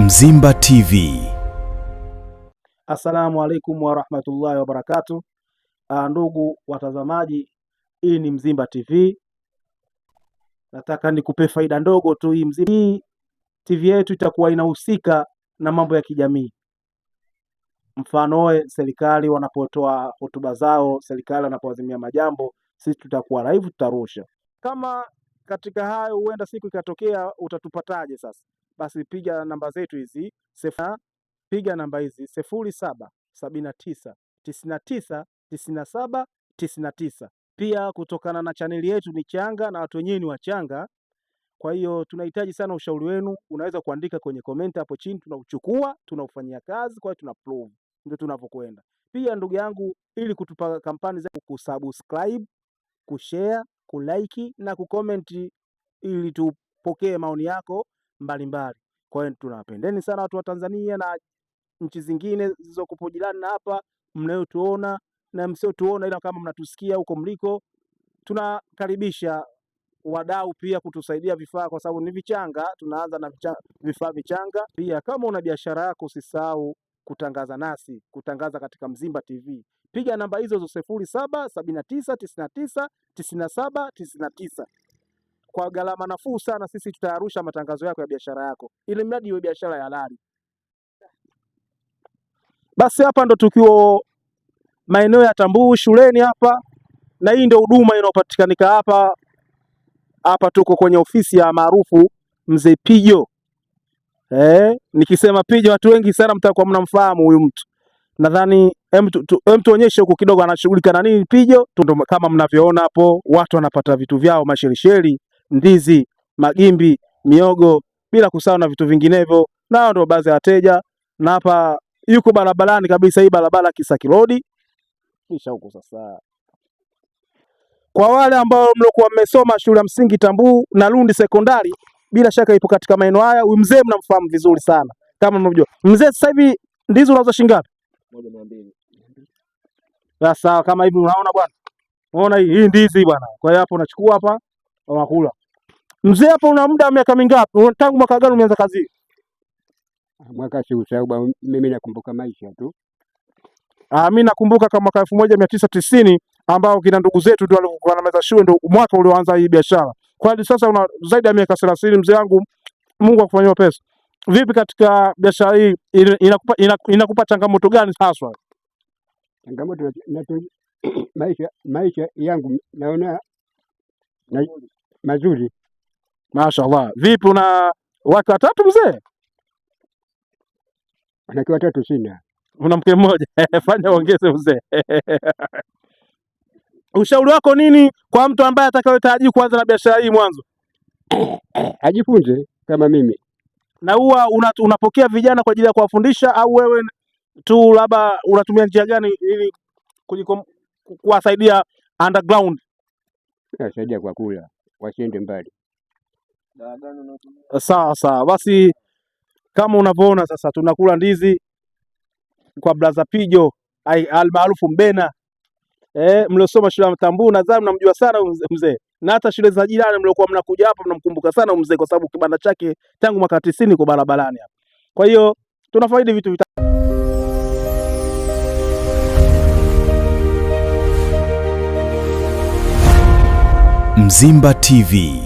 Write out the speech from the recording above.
Mzimba TV. Assalamu alaikum warahmatullahi wabarakatuh. Ndugu watazamaji, hii ni Mzimba TV. Nataka nikupe faida ndogo tu. Hii TV yetu itakuwa inahusika na mambo ya kijamii. Mfano, serikali wanapotoa hotuba zao, serikali wanapoazimia majambo, sisi tutakuwa live, tutarusha. Kama katika hayo huenda siku ikatokea, utatupataje sasa? Basi piga namba zetu hizi, piga namba hizi 0779999799. Pia kutokana na chaneli yetu ni changa na watu wenyewe ni wachanga, kwa hiyo tunahitaji sana ushauri wenu. Unaweza kuandika kwenye comment hapo chini, tunauchukua, tunaufanyia kazi, kwa hiyo tuna prove, ndio tunavyokwenda. Pia ndugu yangu, ili kutupa kampani za kusubscribe, kushare, kulike na kucomment, ili tupokee maoni yako mbalimbali. Kwa hiyo tunawapendeni sana watu wa Tanzania na nchi zingine zilizokupo jirani na hapa, mnayotuona na msiotuona, ila kama mnatusikia huko mliko, tunakaribisha wadau pia kutusaidia vifaa, kwa sababu ni vichanga, tunaanza na vifaa vichanga. Pia kama una biashara yako, usisahau kutangaza nasi, kutangaza katika Mzimba TV. Piga namba hizo 0779999799. Kwa gharama nafuu sana, sisi tutayarusha matangazo yako ya biashara yako, ili mradi iwe biashara ya halali. Basi hapa ndo tukio maeneo ya Tambuu shuleni hapa, na hii ndio huduma inayopatikanika hapa. Hapa tuko kwenye ofisi ya maarufu Mzee Pijo. Nikisema Pijo watu wengi sana mtakuwa mnamfahamu huyu mtu. Nadhani tuonyeshe huko kidogo anashughulika na nini Pijo. Kama mnavyoona hapo, watu wanapata vitu vyao, masherisheri, ndizi, magimbi, miogo, bila kusahau na vitu vinginevyo. Nao ndio baadhi ya wateja, na hapa yuko barabarani kabisa, hii barabara Kisaki Road. Kisha huko sasa, kwa wale ambao mlikuwa mmesoma shule ya msingi Tambuu na Lundi sekondari, bila shaka ipo katika maeneo haya. Huyu mzee mnamfahamu vizuri sana, kama mnamjua mzee. Sasa hivi ndizi unauza shilingi ngapi? 1,200. Sasa kama hivi unaona bwana, unaona hii ndizi bwana. Kwa hiyo hapo unachukua hapa unakula. Mzee, hapo una muda wa miaka mingapi? Tangu mwaka gani umeanza kazi? Mwaka si usahau, mimi nakumbuka maisha tu. Mimi nakumbuka kama mwaka 1990 ambao kina ndugu zetu ndio walikuwa wanamaliza shule, ndio mwaka ulioanza hii biashara. Kwa hiyo sasa una zaidi ya miaka 30 mzee wangu. Mungu akufanyie pesa. Vipi katika biashara hii, inakupa changamoto gani haswa? Changamoto maisha yangu naona mazuri. Mashaallah. Vipi, una wake watatu mzee? Wanawake watatu sina. Una mke mmoja? Fanya ongeze mzee. Ushauri wako nini kwa mtu ambaye atakayetaraji kuanza na biashara hii mwanzo? Ajifunze kama mimi. Na huwa unapokea vijana kwa ajili ya kuwafundisha, au wewe tu labda unatumia njia gani ili kuwasaidia underground? Nasaidia kwa kula, wasiende mbali. Sawa. Basi kama unavyoona sasa, tunakula ndizi kwa Brother Pijo almaarufu Mbena. Mliosoma shule ya Tambuu nadhani mnamjua sana mzee, na hata shule za jirani mliokuwa mnakuja hapa mnamkumbuka sana mzee, kwa sababu kibanda chake tangu mwaka 90 kwa barabarani hapa. Kwa hiyo tunafaidi vitu Mzimba TV.